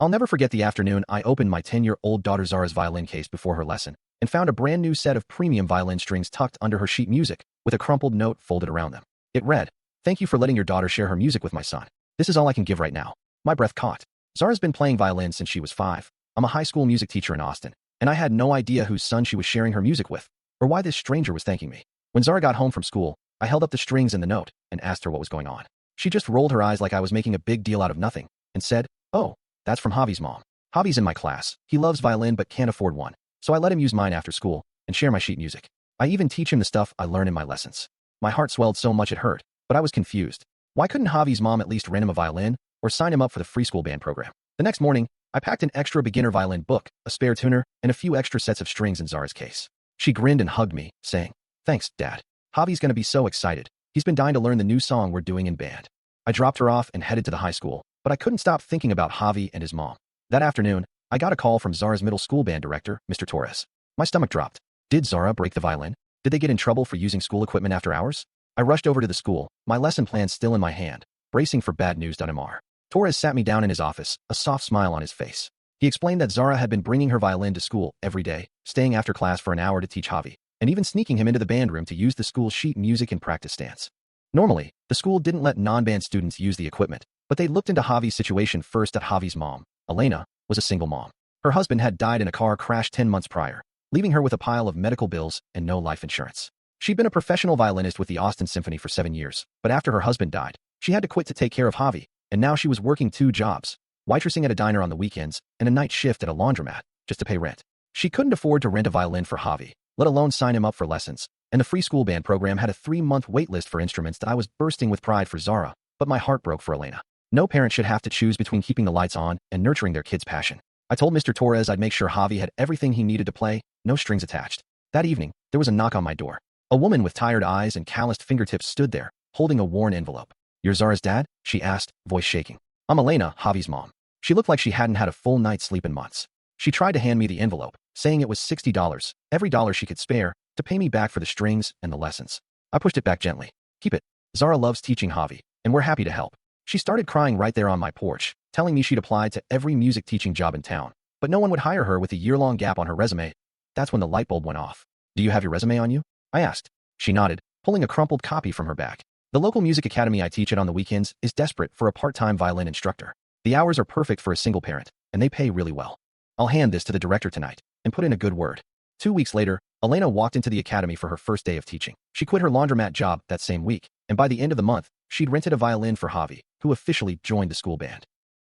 I'll never forget the afternoon I opened my 10-year-old daughter Zara's violin case before her lesson and found a brand new set of premium violin strings tucked under her sheet music with a crumpled note folded around them. It read, "Thank you for letting your daughter share her music with my son. This is all I can give right now." My breath caught. Zara's been playing violin since she was 5. I'm a high school music teacher in Austin, and I had no idea whose son she was sharing her music with, or why this stranger was thanking me. When Zara got home from school, I held up the strings and the note and asked her what was going on. She just rolled her eyes like I was making a big deal out of nothing and said, "Oh, that's from Javi's mom. Javi's in my class. He loves violin but can't afford one, so I let him use mine after school and share my sheet music. I even teach him the stuff I learn in my lessons." My heart swelled so much it hurt, but I was confused. Why couldn't Javi's mom at least rent him a violin or sign him up for the free school band program? The next morning, I packed an extra beginner violin book, a spare tuner, and a few extra sets of strings in Zara's case. She grinned and hugged me, saying, "Thanks, Dad. Javi's going to be so excited. He's been dying to learn the new song we're doing in band." I dropped her off and headed to the high school, but I couldn't stop thinking about Javi and his mom. That afternoon, I got a call from Zara's middle school band director, Mr. Torres. My stomach dropped. Did Zara break the violin? Did they get in trouble for using school equipment after hours? I rushed over to the school, my lesson plan still in my hand, bracing for bad news. MR. Torres sat me down in his office, a soft smile on his face. He explained that Zara had been bringing her violin to school every day, staying after class for an hour to teach Javi, and even sneaking him into the band room to use the school sheet music and practice stands. Normally, the school didn't let non-band students use the equipment, but they looked into Javi's situation first. At Javi's mom, Elena, was a single mom. Her husband had died in a car crash 10 months prior, leaving her with a pile of medical bills and no life insurance. She'd been a professional violinist with the Austin Symphony for 7 years, but after her husband died, she had to quit to take care of Javi, and now she was working 2 jobs, waitressing at a diner on the weekends and a night shift at a laundromat, just to pay rent. She couldn't afford to rent a violin for Javi, let alone sign him up for lessons, and the free school band program had a 3-month wait list for instruments. That I was bursting with pride for Zara, but my heart broke for Elena. No parent should have to choose between keeping the lights on and nurturing their kid's passion. I told Mr. Torres I'd make sure Javi had everything he needed to play, no strings attached. That evening, there was a knock on my door. A woman with tired eyes and calloused fingertips stood there, holding a worn envelope. "You're Zara's dad?" she asked, voice shaking. "I'm Elena, Javi's mom." She looked like she hadn't had a full night's sleep in months. She tried to hand me the envelope, saying it was $60, every dollar she could spare, to pay me back for the strings and the lessons. I pushed it back gently. "Keep it. Zara loves teaching Javi, and we're happy to help." She started crying right there on my porch, telling me she'd applied to every music teaching job in town, but no one would hire her with a year-long gap on her resume. That's when the light bulb went off. "Do you have your resume on you?" I asked. She nodded, pulling a crumpled copy from her bag. "The local music academy I teach at on the weekends is desperate for a part-time violin instructor. The hours are perfect for a single parent, and they pay really well. I'll hand this to the director tonight and put in a good word." 2 weeks later, Elena walked into the academy for her first day of teaching. She quit her laundromat job that same week, and by the end of the month, she'd rented a violin for Javi, who officially joined the school band.